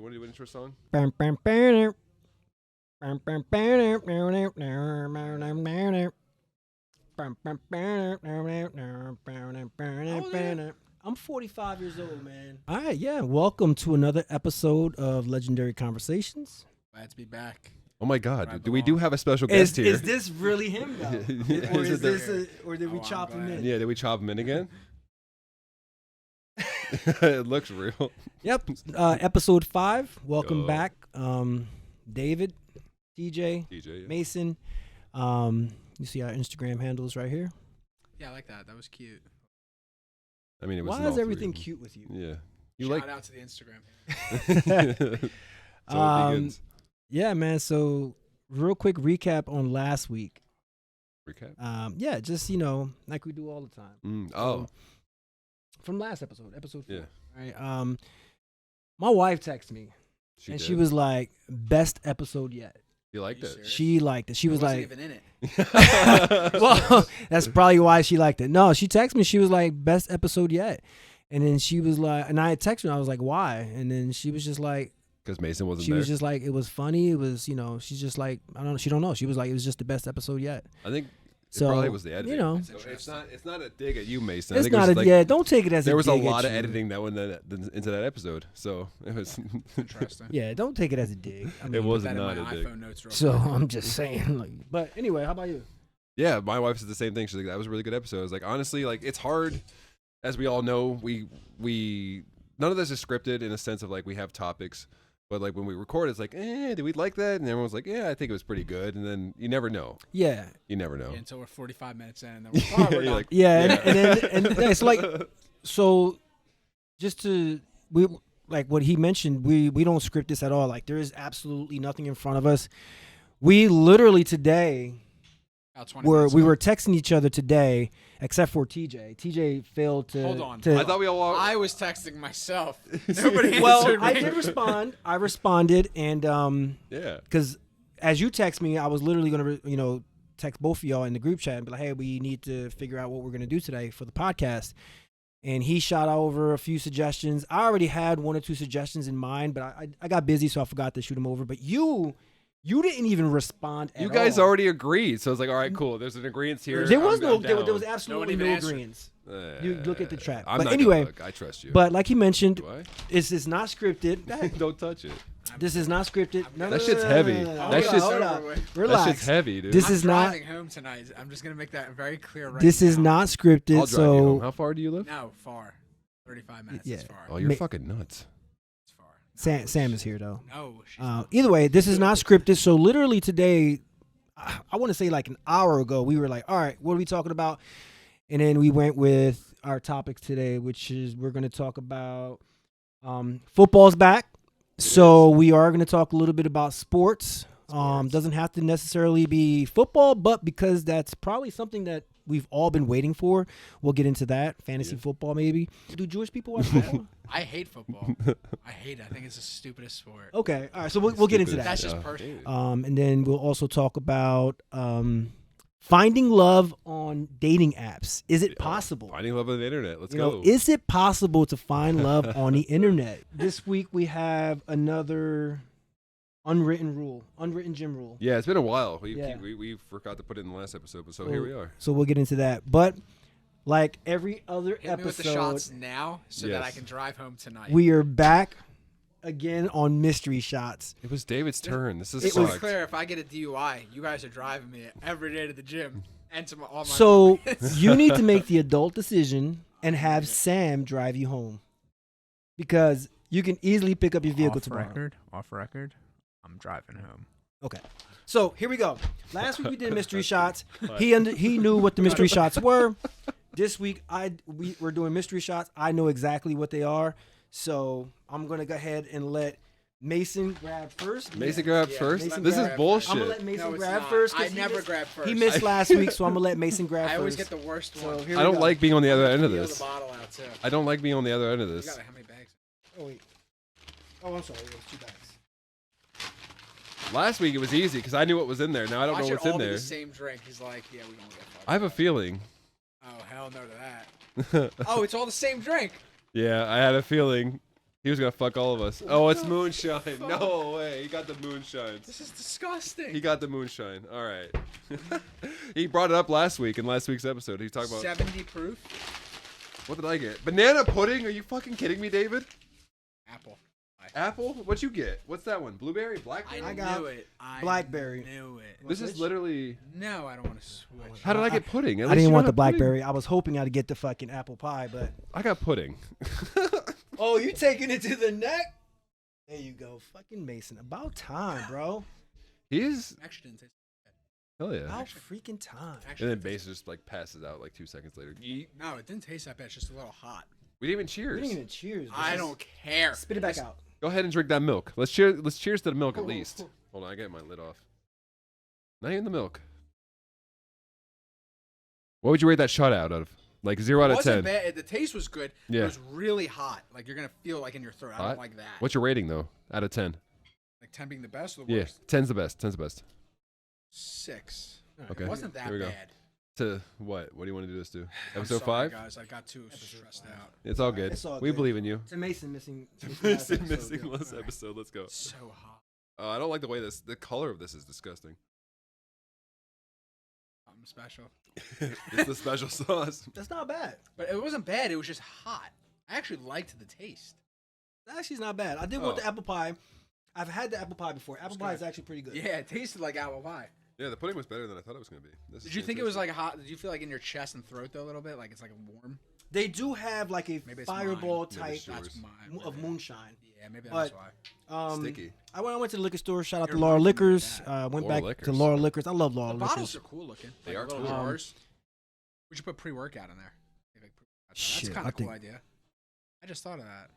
want to do an intro song? I'm 45 years old, man. All right, yeah. Welcome to another episode of Legendary Conversations. Glad to be back. Oh my God, Right dude, we belong. do have a special guest here. Is this really him, though? Or Is is it this or did we Oh, I'm chop him glad. in? Yeah, did we chop him in again? It looks real. Yep. Episode 5. Welcome Yo. back, David, TJ, DJ. Mason. You see our Instagram handles right here. Yeah, I like that. That was cute. I mean, it was. Why in all is three everything of them. cute with you? Yeah, you Shout like. out to the Instagram. So it begins. Yeah, man. So, real quick recap on last week. Recap. Yeah, just like we do all the time. Oh, From last episode 4. yeah. Right. My wife texted me and she was like, "Best episode yet." You liked You it? serious? She liked it. She was wasn't like, even in it. "Well, that's probably why she liked it." No, she texted me. She was like, "Best episode yet," and then she was like, and I texted her. I was like, "Why?" And then she was just like, Because Mason wasn't she there. was just like, it was funny. It was, she's just like, I don't know. She don't know. She was like, it was just the best episode yet. I think it So, probably was the editing. you know. That's So interesting. it's not a dig at you, Mason. I It's think it not was a, like, yeah, don't take it as there a was a dig lot at of you. editing that went into that episode, so it was. Interesting. Yeah, don't take it as a dig. I mean, It was Put that not in a my dig. iPhone notes real So Oh, quick. I'm just saying. Like, but anyway, how about you? Yeah, my wife said the same thing. She's like, "That was a really good episode." I was like, honestly, like it's hard, as we all know. We none of this is scripted in a sense of like we have topics, but like when we record, it's like, did we like that? And everyone's like, yeah, I think it was pretty good. And then you never know. Yeah, You never know. Yeah, until we're 45 minutes in, and then we're probably You're done. like, yeah, Yeah. And it's like, so just to we like what he mentioned, we don't script this at all. Like there is absolutely nothing in front of us. We literally today About 20 we minutes were ago. texting each other today, except for TJ. TJ failed to Hold on. to- I thought we all. I was texting myself. Nobody well, answered I me. did respond. I responded, and Yeah. because as you text me, I was literally gonna text both of y'all in the group chat and be like, hey, we need to figure out what we're gonna do today for the podcast. And he shot over a few suggestions. I already had 1 or 2 suggestions in mind, but I got busy, so I forgot to shoot them over. But you didn't even respond at all. You guys already agreed, so I was like, all right, cool. There's an agreement here. There was I'm there down. was absolutely Nobody no answered. agreements. You look at the chat. I'm But not anyway, gonna look. I trust you. But like he mentioned, Do I? this is not scripted. Go ahead. Don't touch it. This is not scripted. No, That no, shit's no, heavy. no, no, no, That hold on, shit's- hold on. Over with. Relax. That shit's heavy, dude. This I'm is not. driving home tonight. I'm just gonna make that very clear right This is now. not scripted. I'll drive you home. So How far do you live? No, far. 35 minutes. Yeah. It's far. Oh, you're Ma- fucking nuts. It's far. No, Sam is here though. No. She's Either way, this is not scripted. So literally today, I want to say like an hour ago, we were like, all right, what are we talking about? And then we went with our topic today, which is we're going to talk about football's back. So we are going to talk a little bit about sports. Doesn't have to necessarily be football, but because that's probably something that we've all been waiting for, we'll get into that. Fantasy Yeah. football, maybe. Do Jewish people watch football? I hate football. I hate it. I think it's the stupidest sport. Okay, all right. So we'll get into Stupid. that. That's just personal. And then we'll also talk about finding love on dating apps. Is it possible? Finding love on the internet. Let's You go. know, is it possible to find love on the internet? This week we have another unwritten gym rule. Yeah, it's been a while. Yeah. We forgot to put it in the last episode, but so here we are. So we'll get into that. But like every other Hit me with the episode, shots now so that I Yes. can drive home tonight. we are back again on mystery shots. It was David's turn. This is It sucked. was clear if I get a DUI, you guys are driving me every day to the gym and to all my So roommates. you need to make the adult decision and have Sam drive you home, because you can easily pick up your vehicle tomorrow. Off record, I'm driving home. Okay. So here we go. Last week we did mystery shots. He knew what the mystery shots were. This week we're doing mystery shots. I know exactly what they are. So I'm gonna go ahead and let Mason grab first. Mason grabbed Yeah, first. Mason This is grabbed bullshit. I'm gonna let Mason No, it's grab not. first. 'cause I he never missed- grab first. He missed last week, so I'm gonna let Mason grab I first. always get the worst So one. here I we don't go. like being on the other end of Feel this. the bottle out too. I don't like being on the other end of You this. got it. How many bags? Oh wait. Oh, I'm sorry. It was 2 bags. Last week it was easy because I knew what was in there. Now I don't Watch know it what's all in be there. the same drink. He's like, yeah, we don't get fucked. I have a feeling. Oh hell no to that. Oh, it's all the same drink. Yeah, I had a feeling. He was gonna fuck all of us. Oh, it's moonshine. No way. He got the moonshine. This is disgusting. He got the moonshine. All right. He brought it up last week in last week's episode. He talked about 70 proof. What did I get? Banana pudding? Are you fucking kidding me, David? Apple. Apple? What'd you get? What's that one? Blueberry? Blackberry? I got knew it. I blackberry. knew it. This is literally. No, I don't want to switch. How did I get pudding? At I least didn't you want don't the have pudding. blackberry. I was hoping I'd get the fucking apple pie, but I got pudding. oh, you taking it to the neck? There you go, fucking Mason. About time, bro. He is. Actually didn't taste Hell yeah. About freaking time. Actually, And then Bass just like passes out like 2 seconds later. Yeet. no, it didn't taste that bad. It's just a little hot. We didn't even We cheers. didn't even cheers. Bro. I don't care. Spit it back out. Go ahead and drink that milk. Let's cheers to the milk at least. Hold on, I got my lid off. Not even the milk. What would you rate that shot out of? Like 0 out It of wasn't 10. bad. The taste was good. Yeah. It was really hot. Like you're gonna feel like in your throat. I Hot? don't like that. What's your rating though? Out of 10. Like 10 being the best or the Yeah, worst? 10's the best. 10's the best. 6. Okay. It wasn't that Here we go. bad. To what? What do you want to do this to? I'm Episode sorry, 5? guys. I got too stressed out. It's all good. It's all We good. believe in you. It's a Mason missing. Missing episode, last Alright. episode. Let's go. So hot. I don't like the way the color of this is disgusting. I'm special. It's the special sauce. That's not bad. But it wasn't bad. It was just hot. I actually liked the taste. That actually is not bad. I did want Oh. the apple pie. I've had the apple pie before. Apple pie is actually pretty good. Yeah, it tasted like apple pie. Yeah, the pudding was better than I thought it was gonna be. This Did is you think it was fantastic. like hot? Did you feel like in your chest and throat though a little bit? Like it's like warm? They do have like a Maybe it's fireball mine. Maybe type it's yours. That's mine. of moonshine. Yeah, maybe But- that's why. sticky? I went to the liquor store. Shout out to It Laura reminds me of Liquors. that. Went Laura back to Liquors. Laura Liquors. I love Laura The Liquors. bottles are cool looking. They Like are little cool. jars. We should put pre-workout in there. Maybe That's Shit, kind I of cool think- idea. I just thought of that.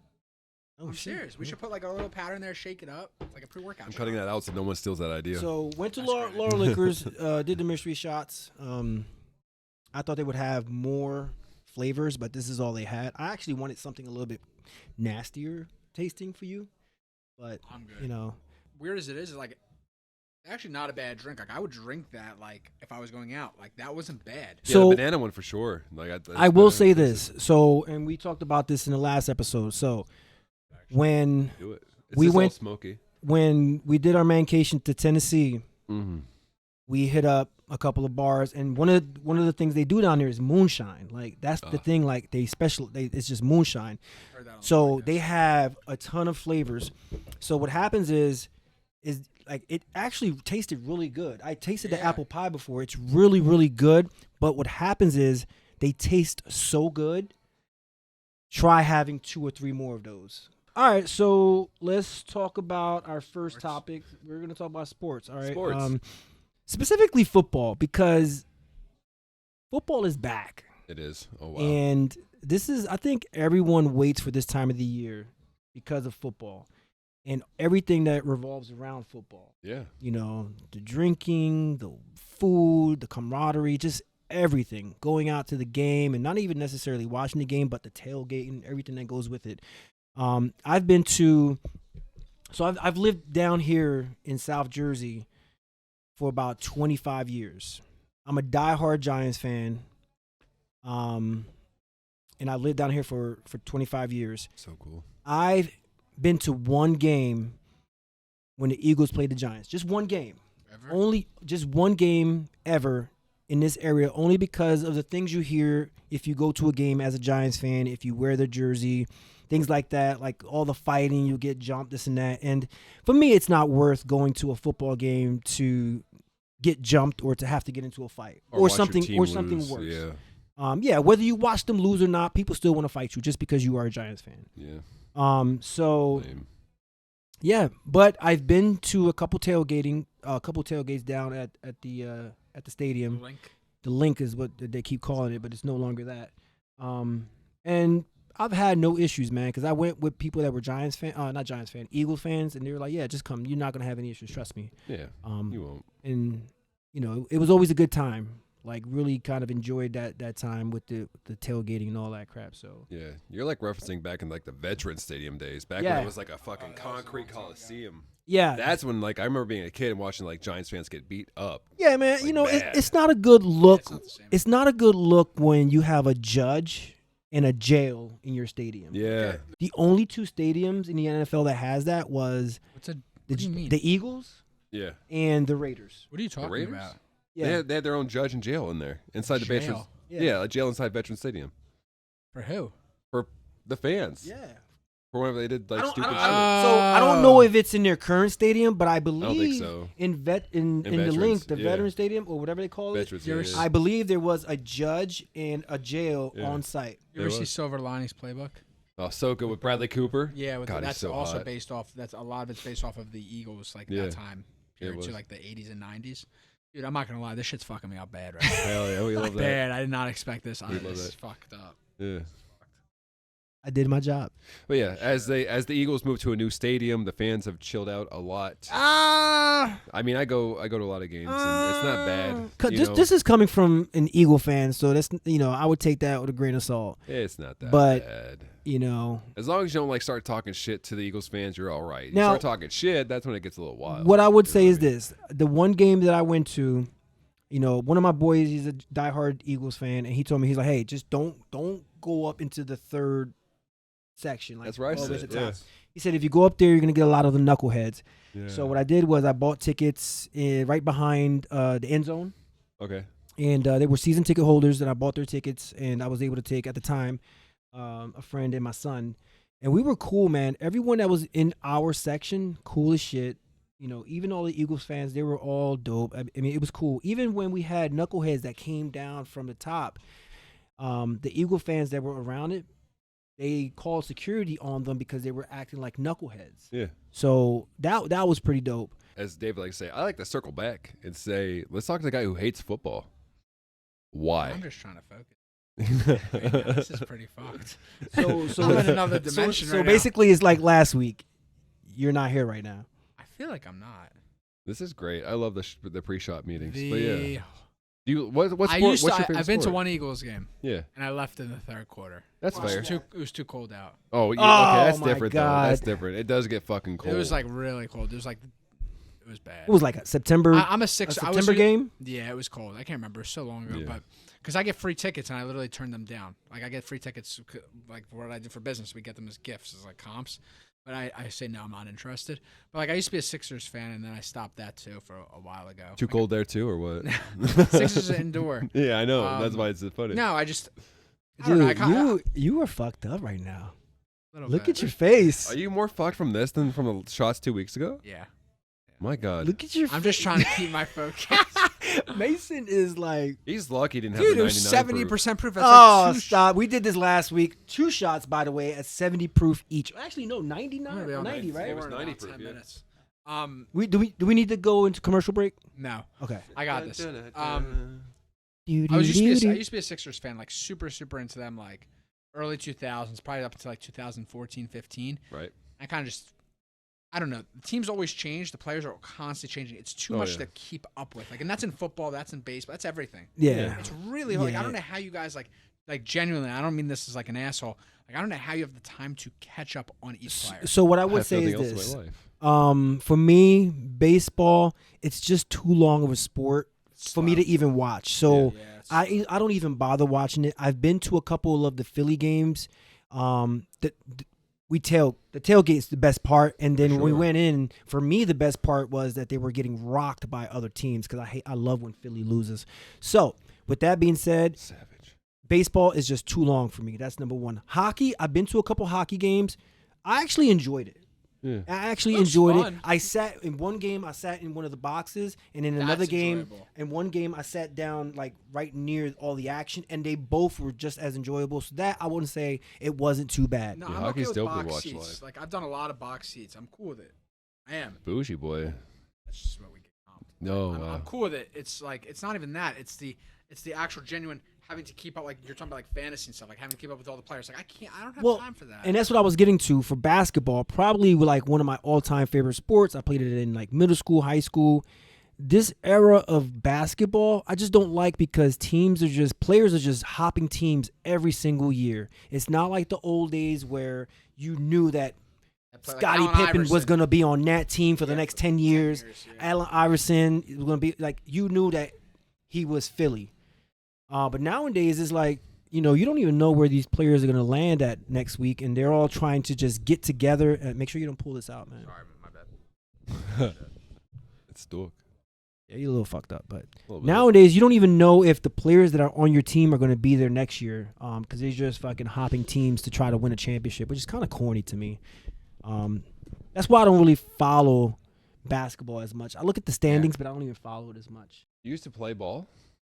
Oh, I'm shit. serious. We should put like a little powder in there, shake it up. It's like a pre-workout. I'm shot. cutting that out so no one steals that idea. So went to That's Laura, great. Laura Liquors. Did the mystery shots. I thought they would have more flavors, but this is all they had. I actually wanted something a little bit nastier tasting for you, but I'm good. you know, Weird as it is, like actually not a bad drink. Like I would drink that like if I was going out. Like that wasn't bad. yeah, so the banana one for sure. Like I will say this. So, and we talked about this in the last episode. So when Do it. It's We just all went- smoky. when we did our mancation to Tennessee, Mm-hmm. we hit up a couple of bars, and one of the things they do down there is moonshine. Like that's the thing. Like it's just moonshine. Heard that on the So podcast. they have a ton of flavors. So what happens is like it actually tasted really good. I tasted the Yeah. apple pie before. It's really, really good. But what happens is they taste so good. Try having 2 or 3 more of those. All right, so let's talk about our first Sports. topic. We're gonna talk about sports. All right, Sports. Specifically football, because football is back. It is. Oh wow. And this is, I think everyone waits for this time of the year because of football and everything that revolves around football. Yeah. You know, the drinking, the food, the camaraderie, just everything. Going out to the game and not even necessarily watching the game, but the tailgating, everything that goes with it. I've lived down here in South Jersey for about 25 years. I'm a diehard Giants fan. And I lived down here for 25 years. So cool. I've been to one game when the Eagles played the Giants. Just one game. Ever? Only just one game ever in this area, only because of the things you hear if you go to a game as a Giants fan, if you wear the jersey, things like that, like all the fighting, you get jumped, this and that. And for me, it's not worth going to a football game to get jumped or to have to get into a fight or watch your something team worse. Yeah. Yeah, whether you watch them lose or not, people still want to fight you just because you are a Giants fan. Yeah. So Lame. yeah, but I've been to a couple tailgates down at the stadium. Link. The Link is what they keep calling it, but it's no longer that. And I've had no issues, man, because I went with people that were Eagles fans, and they were like, "Yeah, just come. You're not gonna have any issues. Trust me." Yeah. You won't. And you know, it was always a good time. Like, really kind of enjoyed that time with the tailgating and all that crap. So Yeah. You're like referencing back in like the Veterans Stadium days, back when Yeah. it was like a fucking concrete coliseum. yeah, That's when like I remember being a kid and watching like Giants fans get beat up. yeah, man. like You know, bad. it's not a good look. It's not the same. It's not a good look when you have a judge and a jail in your stadium. Yeah. The only 2 stadiums in the NFL that has that was What do you mean? the Eagles Yeah. and the Raiders. What are you talking Raiders? about? Yeah. They had their own judge and jail in there inside the Jail? Veterans. Yeah. Yeah, a jail inside Veterans Stadium For who? for the fans. Yeah. For whenever they did like stupid shit. So I don't know if it's in their current stadium, but I believe don't think so. in the Veterans, link, the yeah. Veterans Stadium or whatever they call Veterans, it. yeah, There's- yeah. I believe there was a judge and a jail Yeah. on site. You ever There see was. Silver Linings Playbook? Oh, so good with Bradley Cooper. Yeah, God, he's that's so also hot. based off. That's a lot of it's based off of the Eagles, like Yeah. that time Yeah, it period, too, was. like the 80s and 90s. Dude, I'm not gonna lie, this shit's fucking me up bad right now. Hell yeah, we love that. Bad. I did not expect this. We love This that. is fucked up. Yeah. I did my job. But yeah, as the Eagles move to a new stadium, the fans have chilled out a lot. Ah, I mean, I go to a lot of games, and it's not bad. you know? This is coming from an Eagle fan, so that's I would take that with a grain of salt. It's not that but- bad. As As long as you don't like start talking shit to the Eagles fans, you're all right. You Now- start talking shit, that's when it gets a little wild. what I would You know say what is I mean? this: the one game that I went to, one of my boys, he's a diehard Eagles fan, and he told me, he's like, "Hey, just don't go up into the third section." Like, That's right. all the way to the Yeah. top. He said, if you go up there, you're gonna get a lot of the knuckleheads. Yeah. So what I did was I bought tickets right behind the end zone. Okay. And they were season ticket holders, and I bought their tickets, and I was able to take at the time a friend and my son, and we were cool, man. Everyone that was in our section, cool as shit. Even all the Eagles fans, they were all dope. I mean, it was cool. Even when we had knuckleheads that came down from the top, the Eagle fans that were around it, they called security on them because they were acting like knuckleheads. Yeah. So that was pretty dope. As David likes to say, I like to circle back and say, let's talk to the guy who hates football. Why? I'm just trying to focus. Right now, this is pretty fucked. So I'm in another dimension So right now. basically, it's like last week. You're not here right now. I feel like I'm not. This is great. I love the pre-shot meetings. But The yeah, do you what sport? I What's used your to. favorite I've been to sport? one Eagles game, Yeah, and I left in the third quarter. that's It was fair. too- It was too cold out. Oh, yeah, Oh, okay, that's my different God. though. That's different. It does get fucking cold. It was like really cold. It was bad. It was like a September I'm a a six. I September was, game. Yeah, it was cold. I can't remember. It was so long ago, Yeah. but because I get free tickets and I literally turn them down. Like I get free tickets, like what I do for business. We get them as gifts, as like comps. But I say no, I'm not interested. But like I used to be a Sixers fan, and then I stopped that too for a while ago. too cold there too, or what? Sixers are indoor. Yeah, I know. That's Um, why it's funny. No, I just. I don't know, I Dude, kinda- you are fucked up right now. little Look bit. at your face. Are you more fucked from this than from the shots 2 weeks ago? Yeah. My God, Look at your. I'm just trying to keep my focus. Mason is like. he's lucky he didn't have Dude, the it was 99 proof. 70% proof. That's Oh, like two stop! We did this last week. 2 shots, by the way, at 70 proof each. Actually, no, 99 Maybe or on 90, that. right? It was We're in 90 about proof, 10 yeah. minutes. Do we need to go into commercial break? No, Okay. I got this. I used to be a Sixers fan, like super into them, like early 2000s, probably up until like 2014, 15. Right. I kind of just, I don't know. The teams always change. The players are constantly changing. It's too Oh, much yeah. to keep up with. Like, and that's in football. That's in baseball. That's everything. Yeah. It's really hard. Like, I Yeah. don't know how you guys like genuinely. I don't mean this as like an asshole. Like, I don't know how you have the time to catch up on each player. So what I I would have say is nothing else this. in my life. For me, baseball, it's just too long of a sport for me to even watch. So Yeah, it's- I don't even bother watching it. I've been to a couple of the Philly games. The tailgate's the best part, and then when we Sure. went in, for me the best part was that they were getting rocked by other teams because I love when Philly loses. So with that being said, Savage. baseball is just too long for me. That's number one. Hockey, I've been to a couple hockey games. I actually enjoyed it. Yeah. I actually Looks enjoyed fun. it. I sat in one game. I sat in one of the boxes, and in another That's game, enjoyable. in one game, I sat down like right near all the action, and they both were just as enjoyable. So that I wouldn't say it wasn't too bad. No, Yeah, I'm okay hockey's with dope to box watch seats. live. Like, I've done a lot of box seats. I'm cool with it. I am. Bougie boy. That's just what we get comped. No. I'm cool with it. It's like, it's not even that. It's the actual genuine having to keep up. Like, you're talking about like fantasy and stuff. Like having to keep up with all the players. Like, I don't have time for that. And that's what I was getting to for basketball. Probably like one of my all-time favorite sports. I played it in like middle school, high school. This era of basketball, I just don't like because players are just hopping teams every single year. It's not like the old days where you knew that Like Scottie Allen Pippen was Iverson. going to be on that team for the next 10 years. yeah. Allen Iverson was going to be like, you knew that he was Philly. But nowadays it's like you don't even know where these players are going to land at next week, and they're all trying to just get together. And make sure you don't pull this out, man. Sorry, my bad. It's dork. Yeah, you're a little fucked up, but Little bit. nowadays you don't even know if the players that are on your team are going to be there next year, because they're just fucking hopping teams to try to win a championship, which is kind of corny to me. That's why I don't really follow basketball as much. I look at the standings, but I don't even follow it as much. You used to play ball?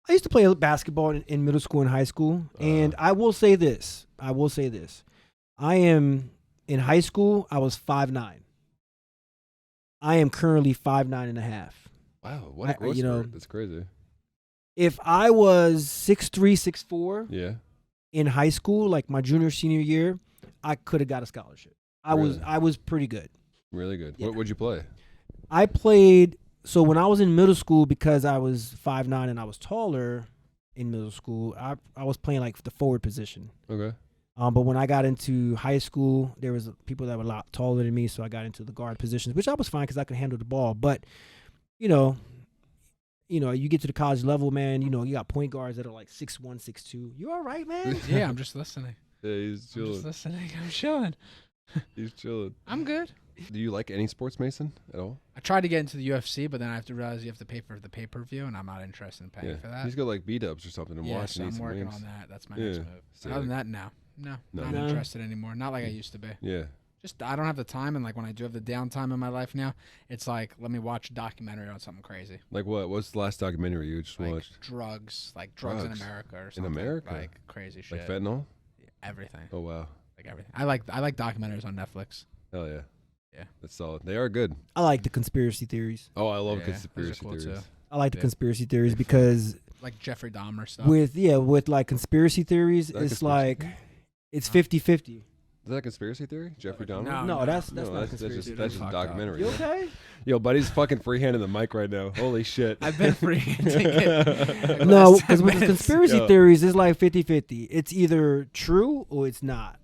I used to play basketball in middle school and high school, and I will say this. I am in high school. I was 5'9". I am currently 5'9.5". Wow, what a growth spurt. That's crazy. If I was 6'3", 6'4", Yeah. in high school, like my junior senior year, I could have got a scholarship. I Really? was pretty good. Really good. Yeah. What would you play? I played. So when I was in middle school, because I was 5'9" and I was taller in middle school, I was playing like the forward position. Okay. But when I got into high school, there was people that were a lot taller than me, so I got into the guard positions, which I was fine because I could handle the ball. But you get to the college level, man. You got point guards that are like 6'1", 6'2". You all right, man? Yeah, I'm just listening. Yeah, he's I'm chilling. just listening. I'm chilling. He's chilling. I'm good. Do you like any sports, Mason, at all? I tried to get into the UFC, but then I have to realize you have to pay for the pay-per-view, and I'm not interested in paying for that. He's got like B-dubs or something and Yeah, watch so and eat I'm some working wings. on that. That's my Yeah, next move. sick. Other than that, no, not No. interested anymore. Not like I used to be. Yeah. Just I don't have the time, and like when I do have the downtime in my life now, it's like let me watch a documentary on something crazy, Like what? What's the last documentary you just like watched? drugs in America or something. America? Like crazy shit. Like fentanyl? Everything. Oh, wow. Like everything. I like documentaries on Netflix. Hell yeah. Yeah. That's solid. They are good. I like the conspiracy theories. Oh, I love Yeah, those are conspiracy cool, theories. too. I like the Yeah. conspiracy theories because Like Jeffrey Dahmer stuff. with like conspiracy theories, Is that it's conspiracy like theory? it's 50-50. Is that a conspiracy theory? Jeffrey Dahmer? No. No, that's No, not conspiracy. dude. that's just a Fucked up. documentary. You okay? Yo, buddy's fucking freehanding the mic right now. Holy shit. I've been freehanding it. No, Last because 10 with the minutes. conspiracy Yo. theories, it's like 50-50. It's either true or it's not,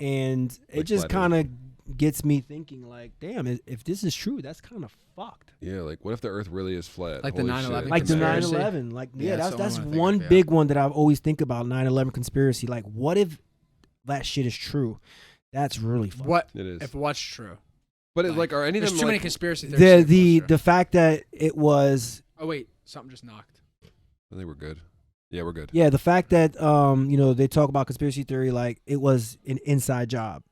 and it Like just flat kind of gets me thinking, like, damn, if this is true, that's kind of fucked. Yeah, like what if the earth really is flat? Like the Holy 9/11 shit. Like the Conspiracy. 9/11, like Yeah, that's that's the that's one I think one of, yeah. big one that I always think about. 9/11 conspiracy. Like, what if that shit is true? That's really fucked. What It is. if what's true? But it's like, are any of There's them too many like, conspiracy theories. The fact that it was Oh wait, something just knocked. I think we're good. Yeah, we're good. the fact that they talk about conspiracy theory like it was an inside job.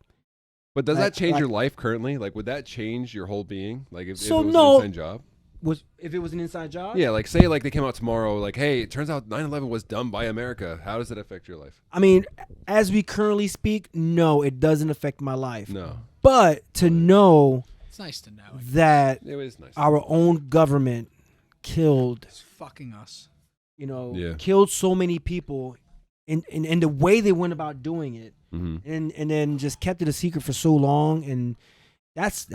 But does Like- that change like- your life currently? Like, would that change your whole being? Like, if So it was no- an inside job? If it was an inside job? Yeah, like say like they came out tomorrow, like, hey, it turns out 9/11 was done by America. How does it affect your life? I mean, as we currently speak, no, it doesn't affect my life. No. But to know It's nice to know. that It was nice. our own government killed, It's fucking us. Yeah. killed so many people, and the way they went about doing it, Mm-hmm. and then just kept it a secret for so long, and that's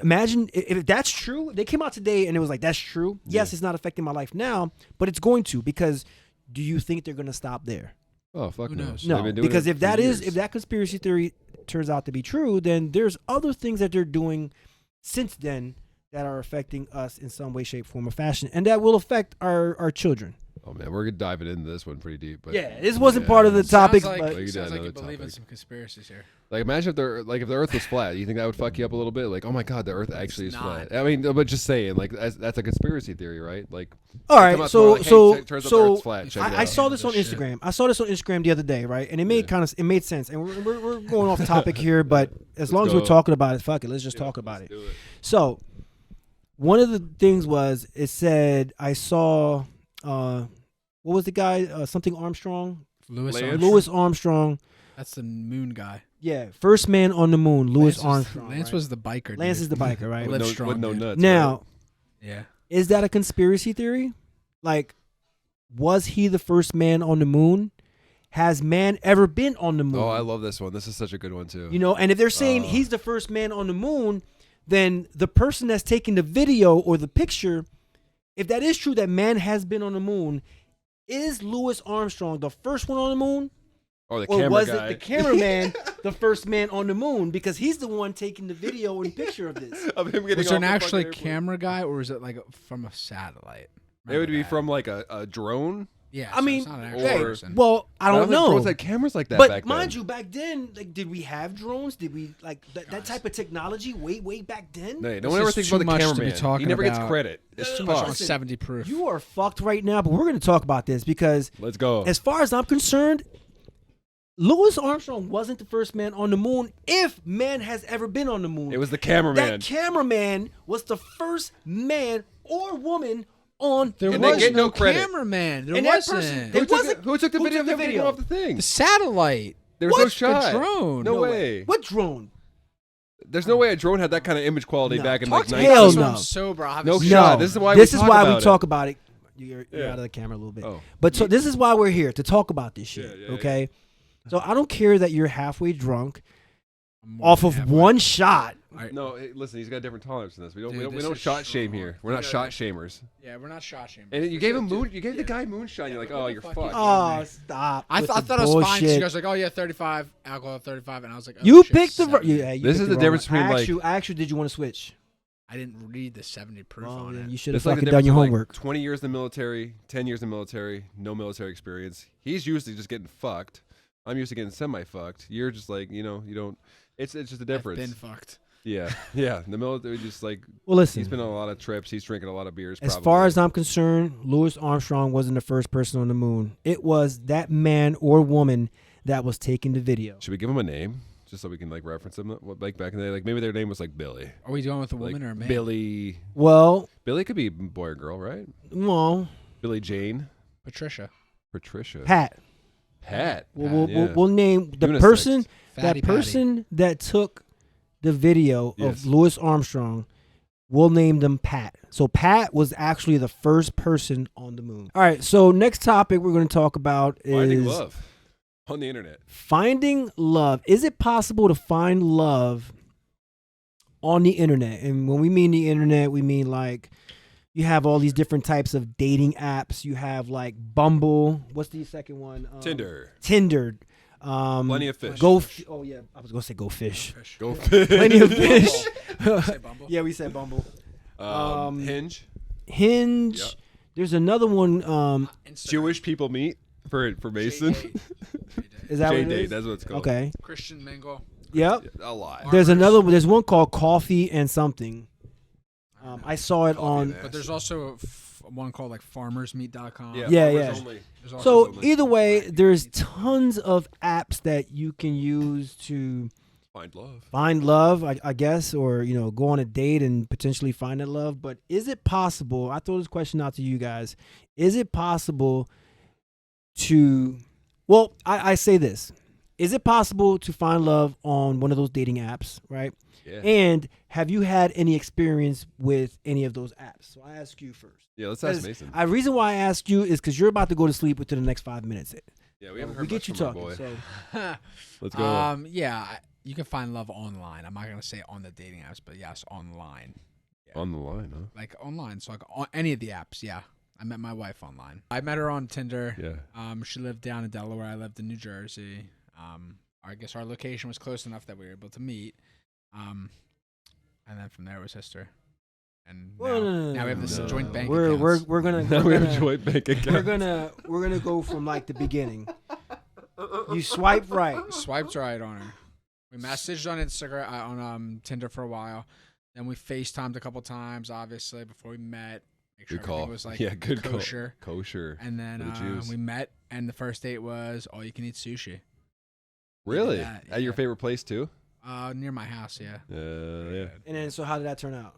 imagine if that's true. They came out today and it was like, that's true. Yes, Yeah. it's not affecting my life now, but it's going to, because do you think they're going to stop there? Oh, fuck Who no. knows? They've No, been doing because it if for that years. if that conspiracy theory turns out to be true, then there's other things that they're doing since then that are affecting us in some way, shape, form, or fashion, and that will affect our children. Oh man, we're diving into this one pretty deep. But Yeah, this wasn't part of the topic, sounds like, but Like, sounds like you another believe in topic. some conspiracies here. Like, imagine if the Earth was flat. You think that would fuck you up a little bit? Like, oh my God, the Earth actually is not. flat. I mean, but just saying, like, that's a conspiracy theory, right? Like, all come right. out So tomorrow, like, hey, turns out the so Earth's flat. Check it I out. saw this on Shit. Instagram. I saw this on Instagram the other day, right? And it made Yeah. it made sense. And we're going off topic here, but as long as go. we're talking about it, fuck it, let's just talk about it. Let's do it. So, one of the things was it said I saw what was the guy something Armstrong? Lewis Lance? Armstrong. Louis Armstrong. That's the moon guy. Yeah, first man on the moon, Louis Armstrong. Lance right? was the biker. Lance dude. is the biker, right? Live With no, strong, with no dude. nuts. Now, Yeah. is that a conspiracy theory? Like, was he the first man on the moon? Has man ever been on the right? moon? Oh, I love this one. This is such a good one too. And if they're saying he's the first man on the moon, then the person that's taking the video or the picture, if that is true that man has been on the moon, is Louis Armstrong the first one on the moon? Or the Or camera was guy. it the cameraman the first man on the moon? Because he's the one taking the video and picture of this. of him getting Was there off an the actually fucking airplane. camera guy, or was it like from a satellite? It would be Remember from like a drone. Yeah, I so mean, it's not an actual hey, person. well, I don't think know. drones had cameras like that But back mind then. you, back then, like, did we have drones? Did we like that type of technology way back then? No, no This one ever is thinks too about the much to be cameraman. He talking never gets about. credit. It's Too much on fucked. 70 proof. You are fucked right now, but we're going to talk about this because, Let's go. as far as I'm concerned, Louis Armstrong wasn't the first man on the moon. If man has ever been on the moon, It was the cameraman. that cameraman was the first man or woman on. There And they was get no no credit. cameraman. There And that wasn't. person- Who It took wasn't- who took the who video took of the him getting video? off the thing? The satellite. There was no What? shot. The drone. No way. What drone? There's no way a drone had that kind of image quality No. back in Talk like to 90s. me Hell about this when no. I'm sober. I'll have No a shot. shot. This is why This we is talk why about we it. talk about it. You're Yeah. out of the camera a little bit. Oh. But so this is why we're here, to talk about this shit. Yeah, yeah, okay? So I don't care that you're halfway drunk More off than of halfway. one shot. Alright. No, hey, listen, he's got a different tolerance than this. We don't Dude, we this don't is shot shame strong. here. We're not Yeah. shot shamers. Yeah, we're not shot shaming. And you gave him you gave the guy moonshine. You're like, oh, you're fuck fucked. Oh, stop. I with thought the it was fine. 'Cause bullshit. You guys were like, oh yeah, 35 alcohol, 35, and I was like, oh, You shit, picked the 70. yeah. You This picked is the the wrong difference one. between, I actually, did you want to switch? I didn't read the 70 proof Well, on then it. you should have It's like the fucking done your difference of, homework. 20 years in the military, 10 years in the military, no military experience. He's usually just getting fucked. I'm used to getting semi-fucked. You're just like, you don't. It's just a difference. I've been fucked. Yeah, yeah. The military just like Well, listen. he's been on a lot of trips. He's drinking a lot of beers. As probably. far as I'm concerned, Louis Armstrong wasn't the first person on the moon. It was that man or woman that was taking the video. Should we give him a name just so we can like reference them? Like back in the day, like maybe their name was like Billy. Are we going with a Like woman or a man? Billy. Well, Billy could be a boy or girl, right? well, Billy Jane. Patricia. Patricia. Pat. Pat. We'll name the Unisex. person. Fatty That person that took the video Yes. of Louis Armstrong, we'll name them Pat. So Pat was actually the first person on the moon. All right. So next topic we're going to talk about is Finding love on the internet. finding love. Is it possible to find love on the internet? And when we mean the internet, we mean like you have all these different types of dating apps. You have like Bumble. What's the second one? Tinder. Tinder. Plenty of fish. Oh yeah, I was gonna say go fish. Fish. Go fish. Plenty of fish. Say Bumble? Yeah, we said Bumble. Hinge. Hinge. Yep. There's another one. Instagram. Jewish people meet for Mason. J-Date. Is that what it J-Date, is? that's what it's called. Okay. Christian Mingle. Yep. A lot. There's Farmers. another one. There's one called Coffee and something. I saw it Coffee on. and But there's also one called like farmersmeet.com. Yeah. Yeah, farmers yeah. only. There's also So Farmers either only. way, there's tons of apps that you can use to Find love. find love, I guess, or go on a date and potentially find that love. But is it possible? I throw this question out to you guys. Is it possible to? Well, I say this: is it possible to find love on one of those dating apps, right? Yeah. And have you had any experience with any of those apps? So I ask you first. Yeah. Let's ask 'Cause Mason. The reason why I ask you is because you're about to go to sleep within the next 5 minutes. Yeah, we haven't We heard get much you from our talking. boy. So Let's go. Yeah, you can find love online. I'm not gonna say on the dating apps, but yes, online. On the line, huh? Like online, so like on any of the apps. Yeah, I met my wife online. I met her on Tinder. Yeah. She lived down in Delaware. I lived in New Jersey. I guess our location was close enough that we were able to meet. And then from there it was history. And now we have this no. joint bank we're accounts. gonna Now we're we have gonna, a joint bank we're account. gonna go from like the beginning. You swipe right. Swiped right on her. We messaged on Instagram on Tinder for a while. Then we FaceTimed a couple times, obviously, before we met. Make sure Good call. everything was like Yeah, good call. kosher. Kosher. And then For the Jews. we met, and the first date was all you can eat sushi. Really? that, At your yeah. favorite place too? Near my house, yeah. Yeah. And then so how did that turn out?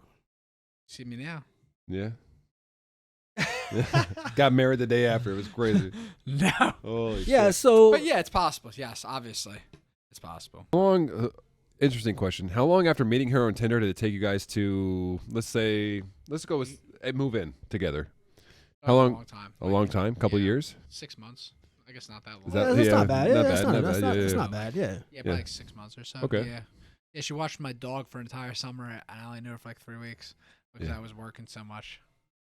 See me now. Yeah. Got married the day after. It was crazy. No. Holy Yeah. shit. So But yeah, it's possible. Yes, obviously. It's possible. How long? Interesting question. How long after meeting her on Tinder did it take you guys to, let's go with move in together? How long? A long time. A long time? Couple Yeah. years? 6 months. I guess not that long. Is that- yeah, that's yeah, not bad. not Yeah, that's bad, not, not that's bad. not, Yeah, that's yeah. not bad. Yeah. Yeah, probably Yeah. like 6 months or so. Okay. Yeah. Yeah, she watched my dog for an entire summer, and I only knew her for like 3 weeks because Yeah. I was working so much.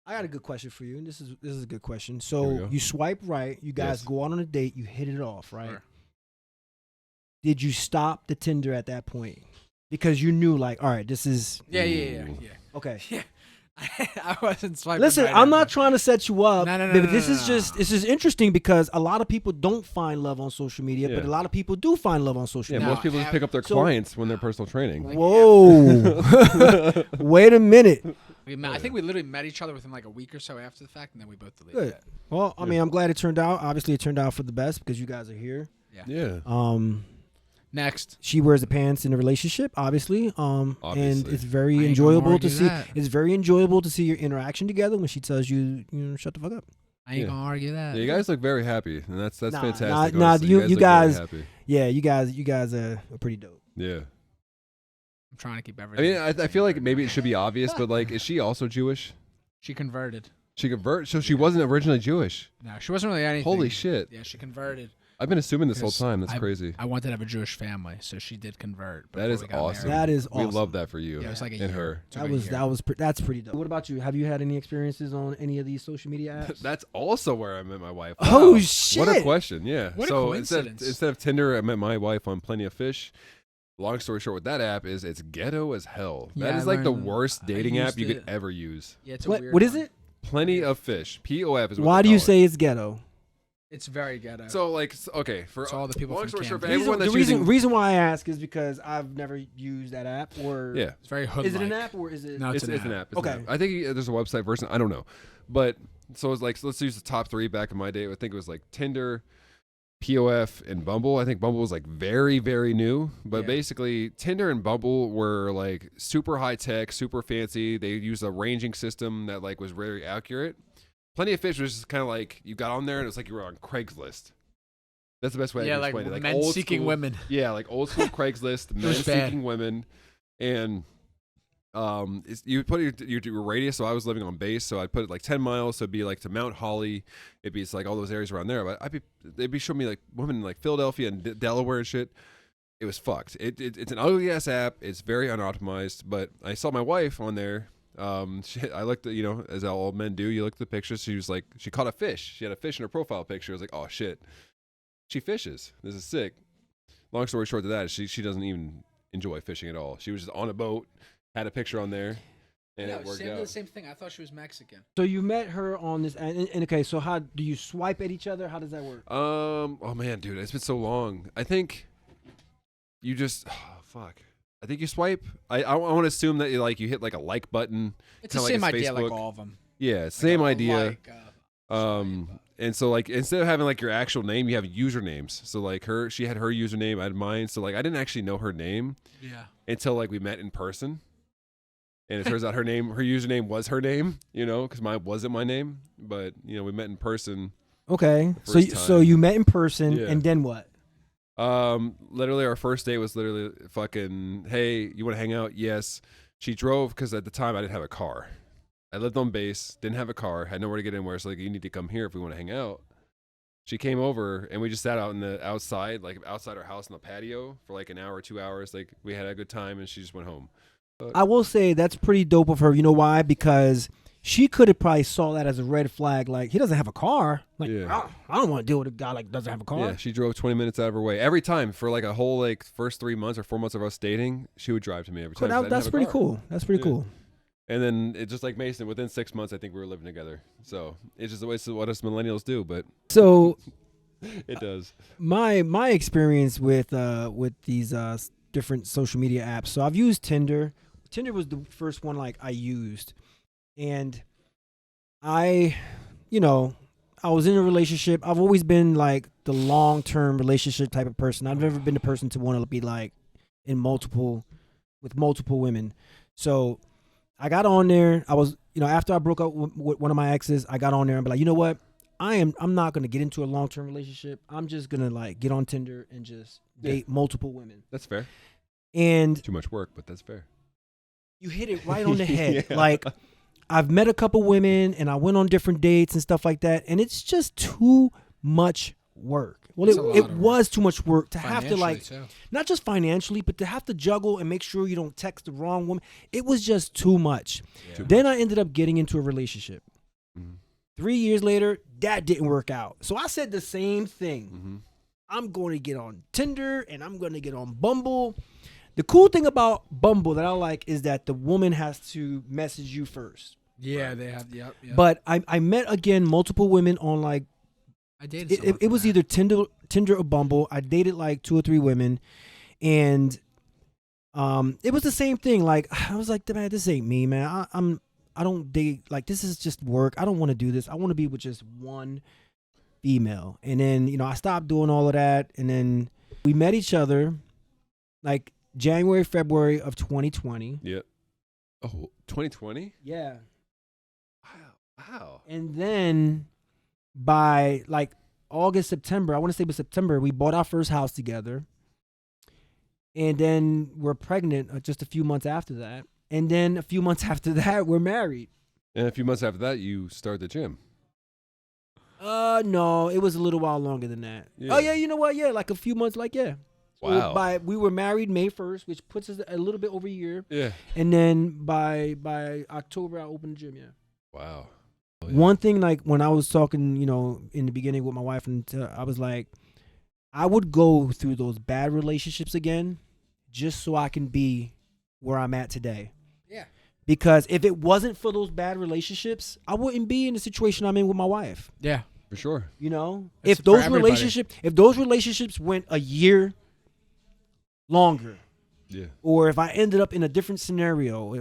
I got a good question for you, and this is a good question. Here we So go. you swipe right, you guys Yes. go out on a date, you hit it off, right? Sure. Did you stop the Tinder at that point? Because you knew, like, all right, this is Yeah. Ooh. okay. Yeah. I wasn't swiping. Listen, right I'm at not them. trying to set you up. No, But this is interesting because a lot of people don't find love on social media, but Yeah. a lot of people do find love on social Yeah, media. most people just pick up their So- clients when they're personal training. Whoa. Wait a minute. I think we literally met each other within like a week or so after the fact, and then we both deleted Good. it. Well, I mean, I'm glad it turned out. Obviously, it turned out for the best because you guys are here. Yeah. Next. She wears the pants in the relationship, obviously. And Obviously. it's I very ain't gonna enjoyable to argue see. that. It's very enjoyable to see your interaction together when she tells you, shut the fuck up. I ain't Yeah. gonna argue that. Yeah, you guys look very happy, and that's Nah, fantastic. nah, honestly. you look very guys- happy. Yeah, you guys are pretty dope. Yeah. I'm trying to keep I everything. mean, I feel like maybe it should be obvious, but like, is she also Jewish? she converted. She convert, so she wasn't originally Jewish. No, she wasn't really anything. Holy shit! Yeah, she converted. I've been assuming this whole Because time. That's crazy. I wanted to have a Jewish family, so she did convert. That before is we got awesome. married. That is awesome. We love that for you Yeah, it was like a and year. her. Took a year. That's pretty dope. What about you? Have you had any experiences on any of these social media apps? That's also where I met my wife. Oh, Wow. shit. What a question! Yeah. What a so coincidence. instead of Tinder, I met my wife on Plenty of Fish. Long story short, with that app is it's ghetto as hell. Yeah, That I is like the learned- worst I dating app used you could it. ever use. Yeah, it's a What weird is one. it? Plenty of Fish. POF is what Why they do you call it. say it's ghetto? It's very ghetto. So like okay for It's all the people long from story short, for Camden. everyone that's the using reason why I ask is because I've never used that app. Or yeah. it's very hood. is it an app or is it? No, It's an an app. app. It's an Okay. app. I think there's a website version. I don't know, but so it's like so let's use the top three back in my day. I think it was like Tinder, POF, and Bumble. I think Bumble was like very very new, but Yeah. basically Tinder and Bumble were like super high tech, super fancy. They used a ranging system that like was very accurate. Plenty of Fish was just kind of like you got on there and it was like you were on Craigslist. That's the best way I Yeah, can like explain it. Like men old seeking school- women. Yeah, like old school Craigslist, men was bad. seeking women, and you put your radius. So I was living on base, so I'd put it like 10 miles. So it'd be like to Mount Holly. It'd be like all those areas around there. But they'd be showing me like women in like Philadelphia and Delaware and shit. It was fucked. It's an ugly ass app. It's very unoptimized. But I saw my wife on there. I looked at, as all men do, you look at the pictures. She was like, she caught a fish. She had a fish in her profile picture. I was like, oh shit, she fishes. This is sick. Long story short to that is she doesn't even enjoy fishing at all. She was just on a boat, had a picture on there, and it worked Sam did the out. same thing. I thought she was Mexican. So you met her on this, and okay. So how do you swipe at each other? How does that work? Oh man, dude, it's been so long. I think you just fuck. I think you swipe. I want to assume that you hit like a like button. It's the Kinda like same his idea like Facebook. all of them. Yeah, same idea. Like, And so like instead of having like your actual name, you have usernames. So like she had her username, I had mine. So like I didn't actually know her name yeah. until like we met in person. And it turns out her username was her name, because mine wasn't my name. But we met in person. Okay. So First so time. you met in person, Yeah. and then what? Literally our first date was literally fucking, hey, you want to hang out? Yes. She drove because at the time I didn't have a car. I lived on base, didn't have a car, had nowhere to get anywhere. So like, you need to come here if we want to hang out. She came over and we just sat out outside our house in the patio for like an hour, 2 hours. Like we had a good time and she just went home. I will say that's pretty dope of her. You know why? Because she could have probably saw that as a red flag. Like, he doesn't have a car. Like, Yeah. I don't want to deal with a guy like doesn't have a car. Yeah, she drove 20 minutes out of her way every time for like a whole like first 3 months or 4 months of us dating. She would drive to me every Cool, time. 'cause I didn't that's have a pretty car. cool. That's pretty Yeah. cool. And then it just like Mason, within 6 months, I think we were living together. So it's just the way what us millennials do, but So it does. my experience with these different social media apps. So I've used Tinder. Tinder was the first one like I used, and I was in a relationship. I've always been like the long-term relationship type of person. I've never been the person to want to be like with multiple women. So I got on there. I was, after I broke up with one of my exes, I got on there and be like, you know what? I'm not going to get into a long-term relationship. I'm just going to like get on Tinder and just date multiple women. That's fair. And Too much work, but that's fair. you hit it right on the head. Yeah. Like, I've met a couple women and I went on different dates and stuff like that. And it's just too much work. Well, It's a lot it of was too much work to have to Financially, like, too. not just financially, but to have to juggle and make sure you don't text the wrong woman. It was just too much. Yeah. Then I ended up getting into a relationship. Mhm. 3 years later, that didn't work out. So I said the same thing. Mhm. I'm going to get on Tinder and I'm going to get on Bumble. The cool thing about Bumble that I like is that the woman has to message you first. Yeah, they have. Yep. But I met again multiple women on like I dated. it was either Tinder or Bumble. I dated like 2 or 3 women, and it was the same thing. Like I was like, man, this ain't me, man. I don't date, like this is just work. I don't want to do this. I want to be with just one female. And then I stopped doing all of that, and then we met each other like January, February of 2020. Yeah. Oh, 2020? Yeah. Wow. And then by like August, September, I want to say it was September, we bought our first house together. And then we're pregnant just a few months after that. And then a few months after that, we're married. And a few months after that, you start the gym. No, it was a little while longer than that. Yeah. Oh yeah, you know what? Yeah, like a few months, like yeah. So Wow. we were married May 1st, which puts us a little bit over a year. Yeah. And then by October, I opened the gym. Yeah. Wow. Oh, yeah. One thing, like when I was talking, in the beginning with my wife, and I was like, I would go through those bad relationships again, just so I can be where I'm at today. Yeah. Because if it wasn't for those bad relationships, I wouldn't be in the situation I'm in with my wife. Yeah. For sure. It's If for those everybody. relationships went a year longer, Yeah. or if I ended up in a different scenario,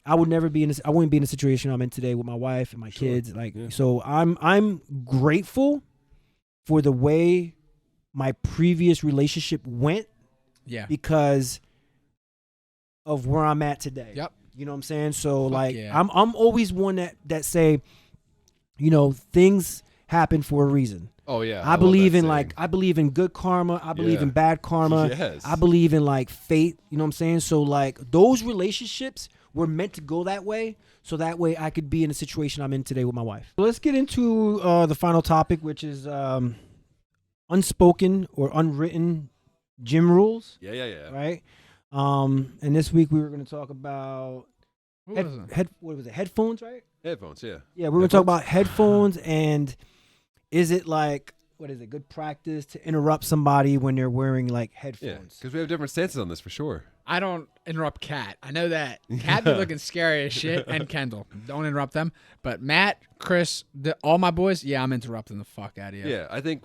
I would never be I wouldn't be in the situation I'm in today with my wife and my Sure. kids. Like, Yeah. so I'm grateful for the way my previous relationship went Yeah. because of where I'm at today. Yep. You know what I'm saying? So Fuck like, yeah. I'm always one that say, things happen for a reason. Oh yeah. I love believe that in saying. I believe in good karma. I believe Yeah. in bad karma. Yes. I believe in like fate. You know what I'm saying? So like those relationships were meant to go that way, so that way I could be in the situation I'm in today with my wife. So let's get into the final topic, which is unspoken or unwritten gym rules, Yeah. right? And this week we were going to talk about What was it? what was it? Headphones, right? Headphones. Yeah. Yeah, we were going to talk about headphones, and is it like, what is it, good practice to interrupt somebody when they're wearing like Yeah. headphones? Because we have different stances on this for sure. I don't interrupt Kat. I know that. Kat be looking scary as shit, and Kendall. Don't interrupt them. But Matt, Chris, all my boys, yeah, I'm interrupting the fuck out of you. Yeah. I think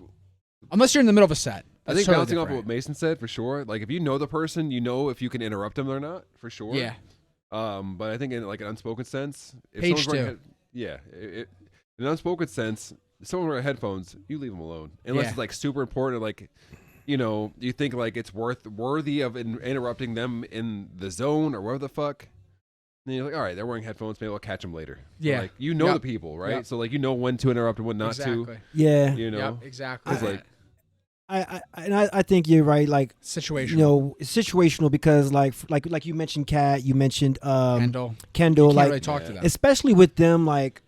Unless you're in the middle of a set. I That's think totally bouncing off of different. what Mason said for sure. Like if you know the person, you know if you can interrupt them or not for sure. Yeah. But I think in like an unspoken sense, if Page someone's wearing 2. in an unspoken sense, if someone wearing headphones, you leave them alone unless Yeah. it's like super important. Or like, you think like it's worthy of interrupting them in the zone or whatever the fuck. Then you're like, all right, they're wearing headphones. Maybe I'll catch them later. But, Yeah. like the Yep. people, right? Yep. So like Mm-hmm. when to interrupt and when not Exactly. Yeah. to. Yep, exactly. It's like I think you're right. Like, Situational. it's situational because like you mentioned, Kat, you mentioned Kendall. You Kendall, can't like really talk to them. especially with them, like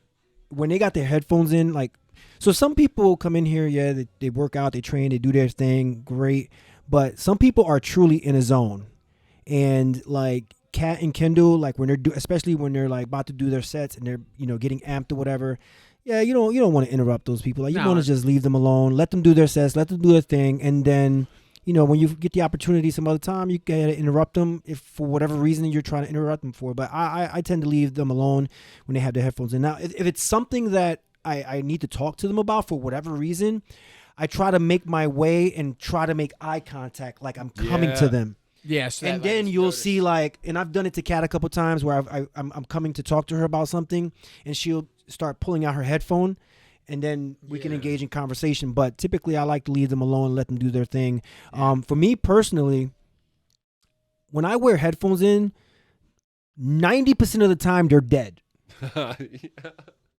when they got their headphones in, like, so some people come in here, yeah, they work out, they train, they do their thing, great, but some people are truly in a zone, and like Kat and Kendall, like when they're especially when they're like about to do their sets and they're getting amped or whatever. Yeah, you don't want to interrupt those people. Like you No. want to just leave them alone, let them do their sets, let them do their thing, and then when you get the opportunity some other time, you can interrupt them if for whatever reason you're trying to interrupt them for. But I tend to leave them alone when they have their headphones in. Now, if it's something that I need to talk to them about for whatever reason, I try to make my way and try to make eye contact, like I'm coming to Yeah. them. Yeah, so And that, then like, you'll notice. see, like, and I've done it to Kat a couple times where I'm coming to talk to her about something, and she'll start pulling out her headphone, and then we can Yeah. engage in conversation. But typically, I like to leave them alone and let them do their thing. For me personally, when I wear headphones in, 90% of the time they're dead.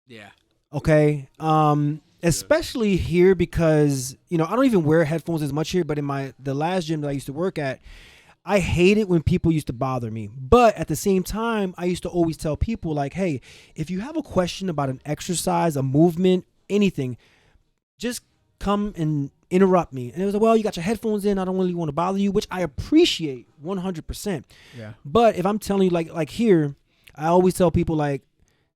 Yeah. Okay. Especially here because I don't even wear headphones as much here, but in the last gym that I used to work at, I hate it when people used to bother me. But at the same time, I used to always tell people, like, hey, if you have a question about an exercise, a movement, anything, just come and interrupt me. And it was like, well, you got your headphones in, I don't really want to bother you, which I appreciate 100%. Yeah. But if I'm telling you, like here, I always tell people, like,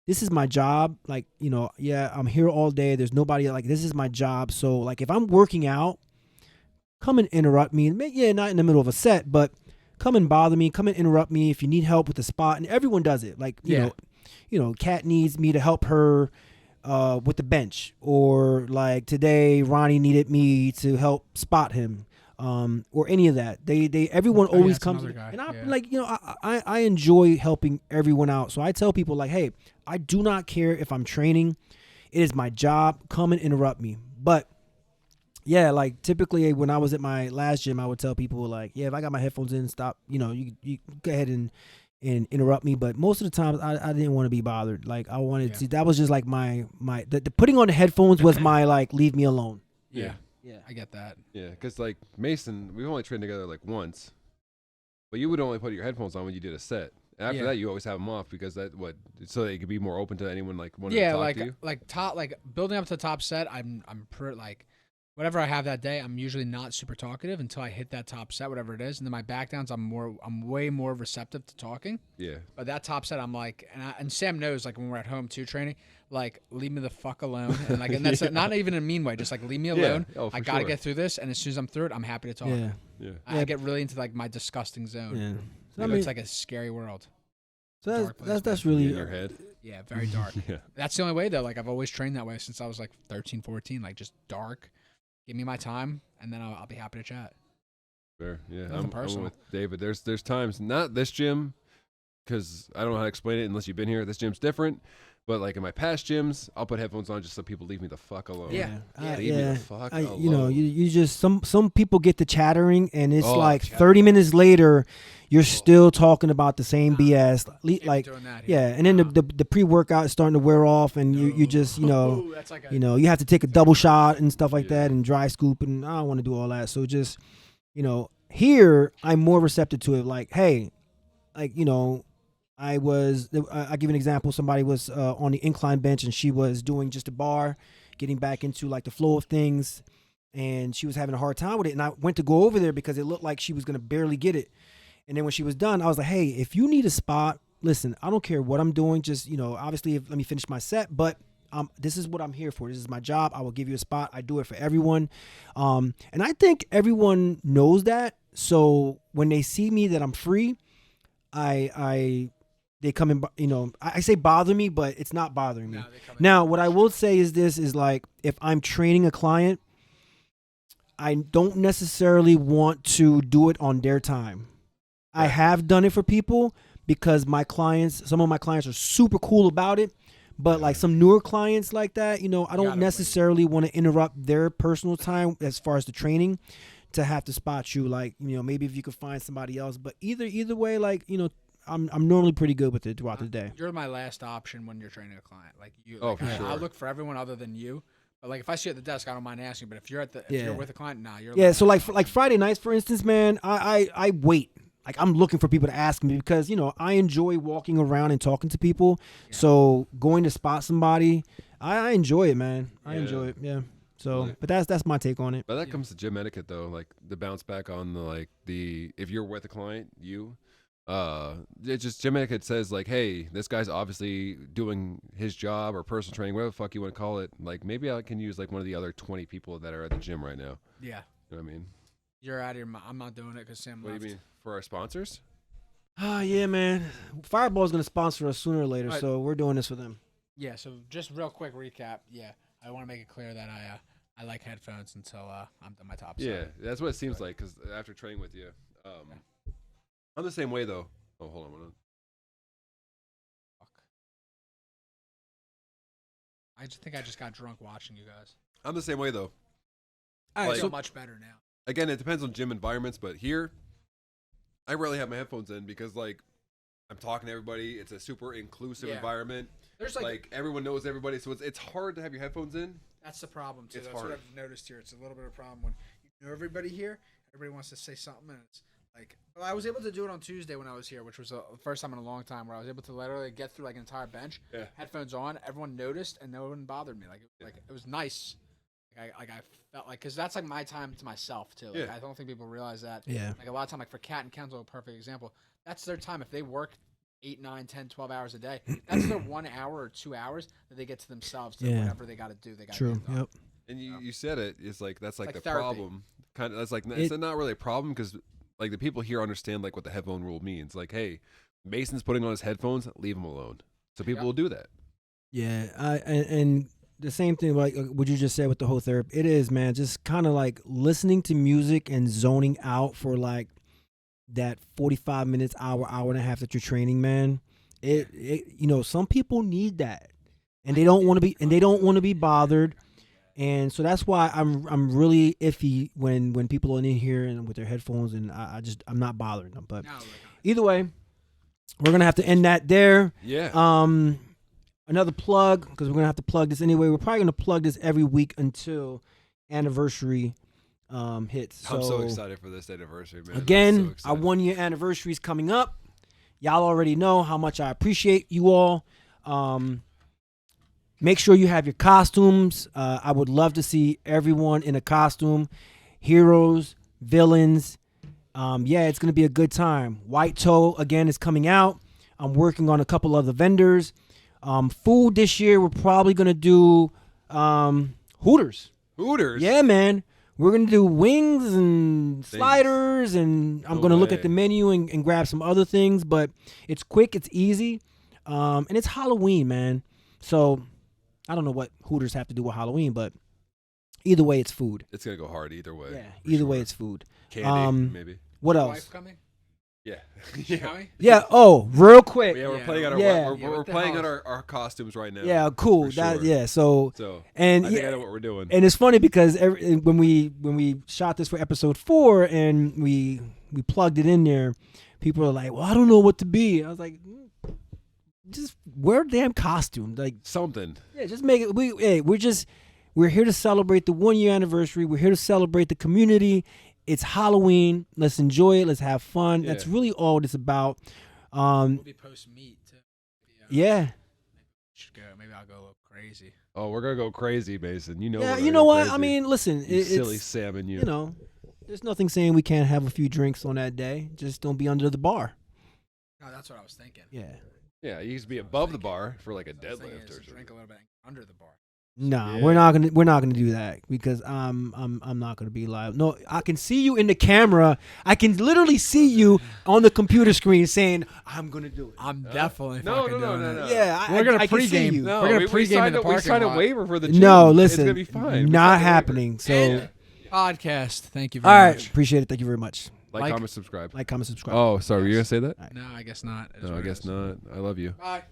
this is my job. Like, yeah, I'm here all day. There's nobody, like, this is my job. So, like, if I'm working out, come and interrupt me. Yeah, not in the middle of a set, but come and bother me. Come and interrupt me if you need help with the spot. And everyone does it. Like, you Yeah. know, Kat needs me to help her with the bench, or like today Ronnie needed me to help spot him, or any of that. Everyone always that's comes, another guy. and I'm Yeah. like, I enjoy helping everyone out. So I tell people like, hey, I do not care if I'm training. It is my job. Come and interrupt me. But yeah, like typically when I was at my last gym, I would tell people like, yeah, if I got my headphones in, stop. You go ahead and interrupt me. But most of the times I didn't want to be bothered. Like I wanted to. That was just like the putting on the headphones was my like leave me alone. Yeah. Yeah. I get that. Yeah, because like Mason, we've only trained together like once, but you would only put your headphones on when you did a set. After that, you always have them off because so they could be more open to anyone like wanting to talk to you. like building up to the top set. I'm like whatever I have that day. I'm usually not super talkative until I hit that top set, whatever it is, and then my back downs. I'm way more receptive to talking. Yeah. But that top set, I'm like, and Sam knows like when we're at home too training, like leave me the fuck alone, and like, and that's not even in a mean way, just like leave me alone. Oh, I gotta get through this, and as soon as I'm through it, I'm happy to talk. Yeah. I get really into like my disgusting zone. Yeah. So, It's like a scary world. So Dark place, that's In really your head. Yeah, very dark. Yeah. That's the only way though. Like I've always trained that way since I was like 13, 14. Like just dark. Give me my time, and then I'll be happy to chat. Fair. Yeah. Nothing personal. I'm with David. There's times, not this gym, because I don't know how to explain it unless you've been here. This gym's different. But like in my past gyms, I'll put headphones on just so people leave me the fuck alone. Yeah. Leave me the fuck alone. You just some people get to chattering, and it's like chattering. 30 minutes later, you're still talking about the same BS. Like, doing that yeah, here. and then the pre-workout is starting to wear off, and you just Ooh, that's like a, you have to take a double shot and stuff like that, and dry scoop, and I don't want to do all that. So just here I'm more receptive to it. Like, hey, like I give an example. Somebody was on the incline bench, and she was doing just a bar, getting back into like the flow of things, and she was having a hard time with it. And I went to go over there because it looked like she was gonna barely get it. And then when she was done, I was like, hey, if you need a spot, listen, I don't care what I'm doing. Just obviously, let me finish my set. But this is what I'm here for. This is my job. I will give you a spot. I do it for everyone, and I think everyone knows that. So when they see me that I'm free, they come in, I say bother me, but it's not bothering me. Now, what I will say is like, if I'm training a client, I don't necessarily want to do it on their time. I have done it for people because some of my clients are super cool about it, but like some newer clients like that, I don't necessarily want to interrupt their personal time as far as the training to have to spot you. Like, maybe if you could find somebody else, but either way, like, I'm normally pretty good with it throughout the day. You're my last option when you're training a client. Like you, for sure. I look for everyone other than you. But like if I see you at the desk, I don't mind asking. But if you're you're with a client, you're. Yeah. So like Friday nights, for instance, man, I wait. Like I'm looking for people to ask me because I enjoy walking around and talking to people. Yeah. So going to spot somebody, I enjoy it, man. I enjoy it. Yeah. So, but that's my take on it. But that comes to gym etiquette though, like the bounce back on the if you're with a client, it's just gym etiquette says like, hey, this guy's obviously doing his job or personal training, whatever the fuck you want to call it. Like maybe I can use like one of the other 20 people that are at the gym right now. Yeah. You know what I mean? You're out of your mind. I'm not doing it because Sam left. What do you mean? For our sponsors? Yeah, man. Fireball's going to sponsor us sooner or later, so we're doing this for them. Yeah, so just real quick recap. Yeah, I want to make it clear that I like headphones until I'm done my top set. Yeah, that's what it seems like because after training with you. I'm the same way though. Oh, hold on. Fuck. I just think I just got drunk watching you guys. I'm the same way though. I feel much better now. Again, it depends on gym environments, but here, I rarely have my headphones in because like I'm talking to everybody. It's a super inclusive environment. There's like everyone knows everybody, so it's hard to have your headphones in. That's the problem too. That's hard. What I've noticed here. It's a little bit of a problem when you know everybody here. Everybody wants to say something, and it's like, well, I was able to do it on Tuesday when I was here, which was the first time in a long time where I was able to literally get through like an entire bench, headphones on. Everyone noticed, and no one bothered me. Like it was nice. I felt like because that's like my time to myself too. Like, I don't think people realize that. Yeah. Like a lot of time, like for Kat and Kenzo, a perfect example. That's their time. If they work 8, 9, 10, 12 hours a day, that's their 1 hour or 2 hours that they get to themselves to whatever they got to do. They got True. Yep. And you said it. It's like that's like the therapy. problem. Kind of that's like it's not really a problem because like the people here understand like what the headphone rule means. Like, hey, Mason's putting on his headphones, leave him alone. So people will do that. Yeah, and the same thing like what you just said with the whole therapy. It is, man, just kind of like listening to music and zoning out for like that 45 minutes, hour and a half that you're training, man. It some people need that, and they don't want to be bothered, and so that's why I'm really iffy when people are in here and with their headphones, and I'm not bothering them. But either way, we're gonna have to end that there. Yeah. Another plug, because we're gonna have to plug this anyway. We're probably gonna plug this every week until anniversary hits. I'm so excited for this anniversary, man. Again, our 1 year anniversary is coming up. Y'all already know how much I appreciate you all. Make sure you have your costumes. I would love to see everyone in a costume. Heroes, villains. It's gonna be a good time. White Toe again is coming out. I'm working on a couple other vendors. Food this year, we're probably gonna do Hooters. Hooters. Yeah, man. We're gonna do wings and sliders, and I'm gonna look at the menu and grab some other things. But it's quick, it's easy, and it's Halloween, man. So I don't know what Hooters have to do with Halloween, but either way, it's food. It's gonna go hard either way. Yeah, either way, it's food. Candy, maybe. What else? Wife coming? Yeah. Yeah. Oh, real quick. Yeah, we're playing on we're playing on our costumes right now. Yeah, cool. For sure. So and I think I know what we're doing. And it's funny because when we shot this for episode 4 and we plugged it in there, people are like, "Well, I don't know what to be." I was like, "Just wear a damn costume, like something." Yeah, just make it. We're here to celebrate the 1 year anniversary. We're here to celebrate the community. It's Halloween. Let's enjoy it. Let's have fun. Yeah. That's really all it's about. We'll be post meet too. Yeah. Maybe I'll go a little crazy. Oh, we're gonna go crazy, Mason. You know. Yeah, you know what? Crazy. I mean, listen, silly salmon. You know, there's nothing saying we can't have a few drinks on that day. Just don't be under the bar. No, that's what I was thinking. Yeah. Yeah, you used to be above the bar for like a deadlift or something. Drink a little bit under the bar. Nah, we're not gonna do that because I'm not gonna be live. No, I can see you in the camera. I can literally see you on the computer screen saying I'm gonna do it. I'm definitely no. Yeah, we're gonna I can see pregame. you. No, we're gonna pregame in the parking lot. We signed a waiver for the gym. No, listen, it's gonna be fine. Not happening. So podcast. Thank you very much. Appreciate it. Thank you very much. Like, comment, subscribe. Like, comment, subscribe. Oh, sorry, were you gonna say that? No, I guess not. No, I guess not. I love you. Bye.